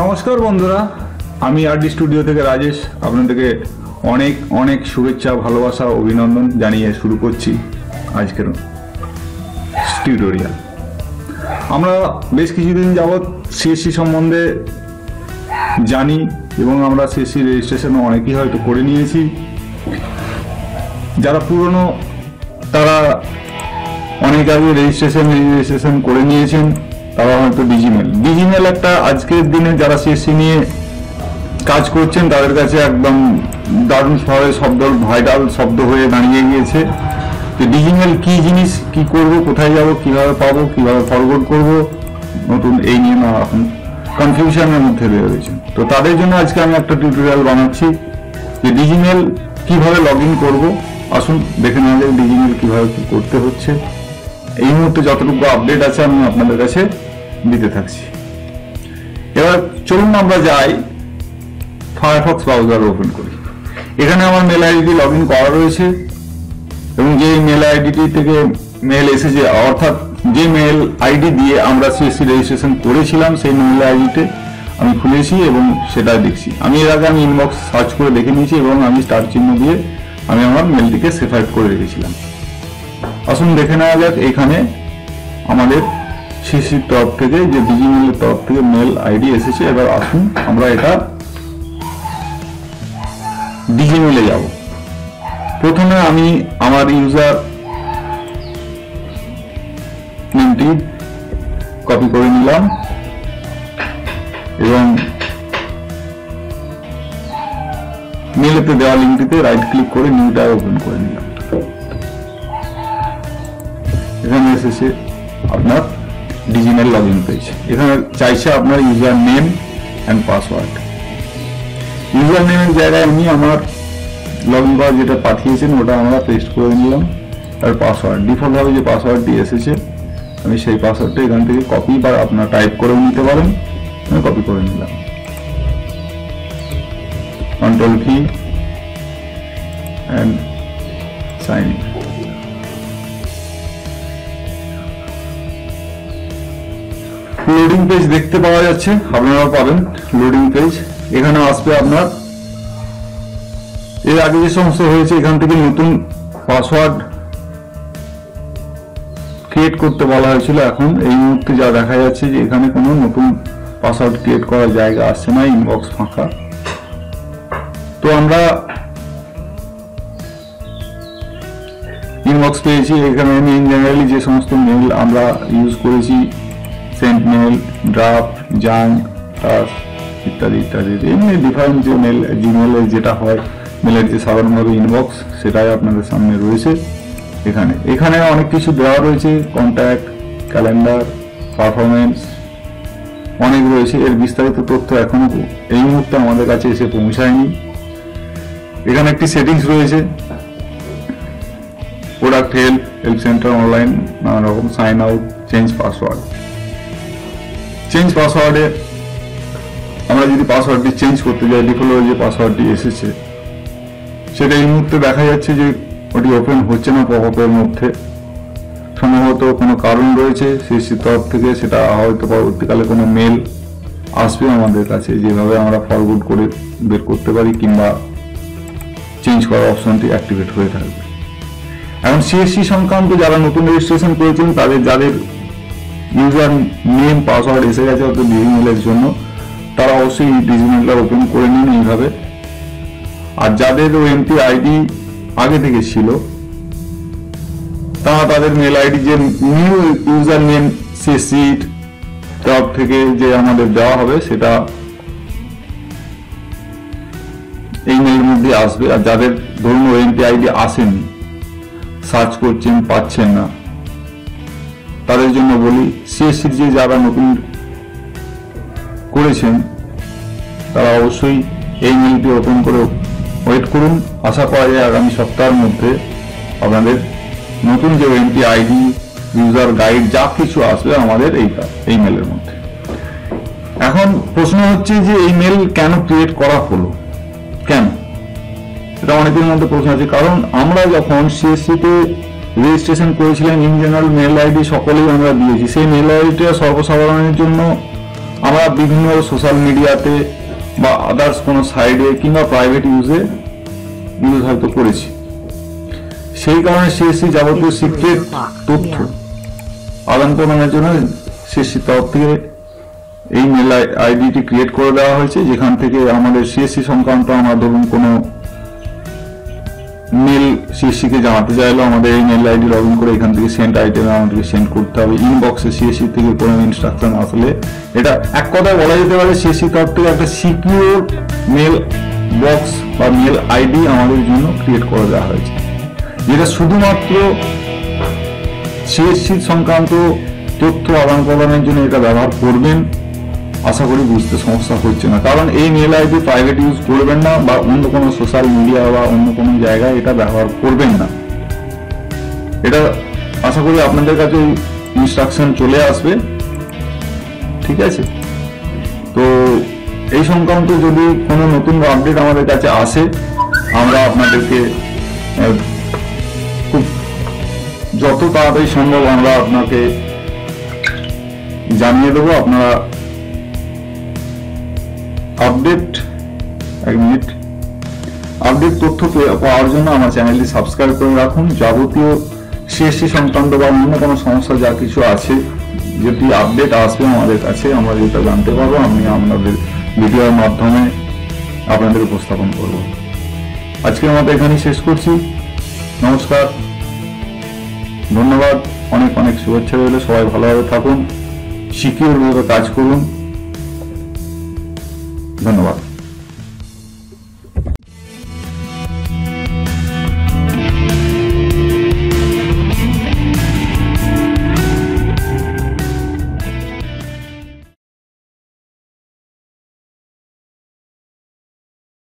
নমস্কার বন্ধুরা, আমি আরডি স্টুডিও থেকে রাজেশ আপনাদেরকে অনেক অনেক শুভেচ্ছা, ভালোবাসা, অভিনন্দন জানিয়ে শুরু করছি আজকের টিউটোরিয়াল। আমরা বেশ কিছুদিন যাবৎ সিএসসি সম্বন্ধে জানি এবং আমরা সিএসসি রেজিস্ট্রেশন অনেকেই হয়তো করে নিয়েছি। যারা পুরনো তারা অনেক আগে রেজিস্ট্রেশন করে নিয়েছেন, তারা হয়তো ডিজিমেল একটা আজকের দিনে যারা সিএসসি নিয়ে কাজ করছেন তাদের কাছে একদম দারুণভাবে ভাইটাল শব্দ হয়ে দাঁড়িয়ে গিয়েছে যে ডিজিমেল কি জিনিস, কি করব, কোথায় যাব, কিভাবে পাবো, কিভাবে ফরওয়ার্ড করব, নতুন এই নিয়ে না এখন কনফিউশনের মধ্যে রয়েছেন। তো তাদের জন্য আজকে আমি একটা টিউটোরিয়াল বানাচ্ছি যে ডিজিমেল কিভাবে লগ ইন করবো। আসুন দেখে নেওয়া যায় ডিজিমেল কিভাবে কি করতে হচ্ছে। এই মুহূর্তে যতটুকু আপডেট আছে আমি আপনাদের কাছে দিতে থাকছি। এবার চলুন আমরা যাই, ফায়ারফক্স ব্রাউজার ওপেন করি। এখানে আমার মেল আইডি লগ ইন করা রয়েছে এবং যে মেল আইডিটি থেকে মেল এসেছে, অর্থাৎ যে মেল আইডি দিয়ে আমরা সিএসসি রেজিস্ট্রেশন করেছিলাম সেই মেল আইডিতে আমি খুলেছি এবং সেটা দেখছি। আমি এর আগে ইনবক্স সার্চ করে দেখে নিয়েছি এবং আমি স্টার চিহ্ন দিয়ে আমি আমার মেলটিকে সেভ করে রেখেছিলাম। আসুন দেখে নেওয়া যাক এখানে আমাদের সিএসসির তরফ থেকে যে ডিজিমেলের তরফ থেকে মেল আইডি এসেছে। এবার আসুন আমরা এটা ডিজিমেলে যাব। প্রথমে আমি আমার ইউজার নেমটি কপি করে নিলাম এবং মেলেতে দেওয়া লিঙ্কটিতে রাইট ক্লিক করে নিউটা ওপেন করে নিলাম। এখানে এসেছে আপনার ডিজিমেল লগ ইন পেজ। এখানে চাইছে আপনার user name and password. User নেমের জায়গায় আমি আমার লগ ইন করা যেটা পাঠিয়েছেন ওটা আমরা পেস্ট করে নিলাম। আর পাসওয়ার্ড ডিফল্টভাবে যে পাসওয়ার্ডটি এসেছে আমি সেই পাসওয়ার্ডটা এখান থেকে কপি বা আপনার টাইপ করেও নিতে পারেন। আমি কপি করে নিলাম, control key and sign in. Loading page দেখতে পাওয়া যাচ্ছে, আপনারা পাবেন লোডিং পেজ। এখানে আসবে আপনার এর আগে যে সমস্ত হয়েছে এখান থেকে নতুন পাসওয়ার্ড ক্রিয়েট করতে বলা হয়েছিল। এখন এই মুহূর্তে যা দেখা যাচ্ছে যে এখানে কোনো নতুন পাসওয়ার্ড ক্রিয়েট করার জায়গা আসছে না, ইনবক্স ফাঁকা। তো আমরা ইনবক্স পেয়েছি। এখানে আমি জেনারেলি যে সমস্ত মেল আমরা ইউজ করেছি, sent mail, draft, junk, task ইত্যাদি ইত্যাদি, এমনি ডিফারেন্ট যে মেল জিমেলের যেটা হয় মেলের যে সাধারণভাবে ইনবক্স সেটাই আপনাদের সামনে রয়েছে। এখানে অনেক কিছু দেওয়া রয়েছে, কন্ট্যাক্ট, ক্যালেন্ডার, পারফরমেন্স অনেক রয়েছে। এর বিস্তারিত তথ্য এখনো এই মুহূর্তে আমাদের কাছে এসে পৌঁছায়নি। এখানে একটি সেটিংস রয়েছে, প্রোডাক্ট হেল্প সেন্টার, অনলাইন, নানা রকম, sign out, change password. Change পাসওয়ার্ডে আমরা যদি পাসওয়ার্ডটি চেঞ্জ করতে যাই, ডিফল্ট যে পাসওয়ার্ডটি এসেছে সেটা এই মুহূর্তে দেখা যাচ্ছে যে ওটি ওপেন হচ্ছে না পপআপের মধ্যে। সম্ভবত কোনো কারণ রয়েছে সিএসসির তরফ থেকে, সেটা হয়তো পরবর্তীকালে কোনো মেল আসবে আমাদের কাছে যেভাবে আমরা ফরওয়ার্ড করে বের করতে পারি কিংবা চেঞ্জ করার অপশনটি অ্যাক্টিভেট হয়ে থাকবে। এখন সিএসসি সংক্রান্ত যারা নতুন রেজিস্ট্রেশন করেছেন যাদের ইউজার নেম পাসওয়ার্ড এসে গেছে অর্থাৎ ডিজিমেলের জন্য, তারা অবশ্যই ডিজিমেলটা ওপেন করে নিন এইভাবে। আর যাদের ওএমপি আইডি আগে থেকে ছিল তারা তাদের মেল আইডি যে নিউ ইউজার নেম সিএসসির তরফ থেকে যে আমাদের দেওয়া হবে সেটা এই মেলের মধ্যে আসবে। আর যাদের ধরুন ওএমপি আইডি আসেনি, সার্চ করছেন পাচ্ছেন না, তাদের জন্য বলি সিএসসির যে যারা নতুন করেছেন তারা অবশ্যই এই মেলটি ওপেন করে ওয়েট করুন। আশা করা যায় আগামী সপ্তাহের মধ্যে আপনাদের নতুন যে ওএমপি আইডি, ইউজার গাইড যা কিছু আসবে আমাদের এই মেলের মধ্যে। এখন প্রশ্ন হচ্ছে যে এই মেল কেন ক্রিয়েট করা হলো, কেন? এটা অনেকের মধ্যে প্রশ্ন আছে। কারণ আমরা যখন সিএসসিতে রেজিস্ট্রেশন করেছিলাম ইন জেনারেল মেল আইডি সকলেই আমরা দিয়েছি। সেই মেল আইডিটা সর্বসাধারণের জন্য আমরা বিভিন্ন সোশ্যাল মিডিয়াতে বা আদার্স কোনো সাইডে কিংবা প্রাইভেট ইউজ হয়তো করেছি। সেই কারণে সিএসসি যাবতীয় সিক্রেট তথ্য আদান প্রদানের জন্য সিএসসি তরফ থেকে এই মেল আইডিটি ক্রিয়েট করে দেওয়া হয়েছে, যেখান থেকে আমাদের সিএসসি সংক্রান্ত আমরা ধরুন কোনো মেল সিএসসি কে জানাতে চাইলো, আমাদের এই মেল আইডি লগ ইন করে এখান থেকে সেন্ড আইটেমে আমাদেরকে সেন্ড করতে হবে। ইনবক্সে সিএসসি থেকে কোনো ইনস্ট্রাকশন আসলে, এটা এক কথায় বলা যেতে পারে সিএসসি তরফ থেকে একটা সিকিউর মেল বক্স বা মেল আইডি আমাদের জন্য ক্রিয়েট করে দেওয়া হয়েছে, যেটা শুধুমাত্র সিএসসি সংক্রান্ত তথ্য আদান প্রদানের জন্য এটা ব্যবহার করবেন। আশা করি বুঝতে সমস্যা হচ্ছে না, কারণ এই মেল আইডি প্রাইভেট ইউজ করবেন না বা অন্য কোনো সোশ্যাল মিডিয়া বা অন্য কোনো জায়গায় এটা ব্যবহার করবেন না। এটা আশা করি আপনাদের কাছে ইনস্ট্রাকশন চলে আসবে, ঠিক আছে? তো এই সংক্রান্ত যদি কোনো নতুন আপডেট আমাদের কাছে আসে, আমরা আপনাদেরকে খুব যত তাড়াতাড়ি সম্ভব আমরা আপনাকে জানিয়ে দেবো। আপনারা আপডেট তথ্য পাওয়ার জন্য আমার চ্যানেলটি সাবস্ক্রাইব করে রাখুন। যাবতীয় সিএসসি সংক্রান্ত বা অন্য কোনো সমস্যা যা কিছু আছে, যেটি আপডেট আসবে আমাদের কাছে, আমরা যেটা জানতে পারবো আমি আপনাদের ভিডিওর মাধ্যমে আপনাদের উপস্থাপন করব। আজকের মতো এখানেই শেষ করছি। নমস্কার, ধন্যবাদ, অনেক অনেক শুভেচ্ছা রইল। সবাই ভালোভাবে থাকুন, সিকিউর ভাবে কাজ করুন। ধন্যবাদ।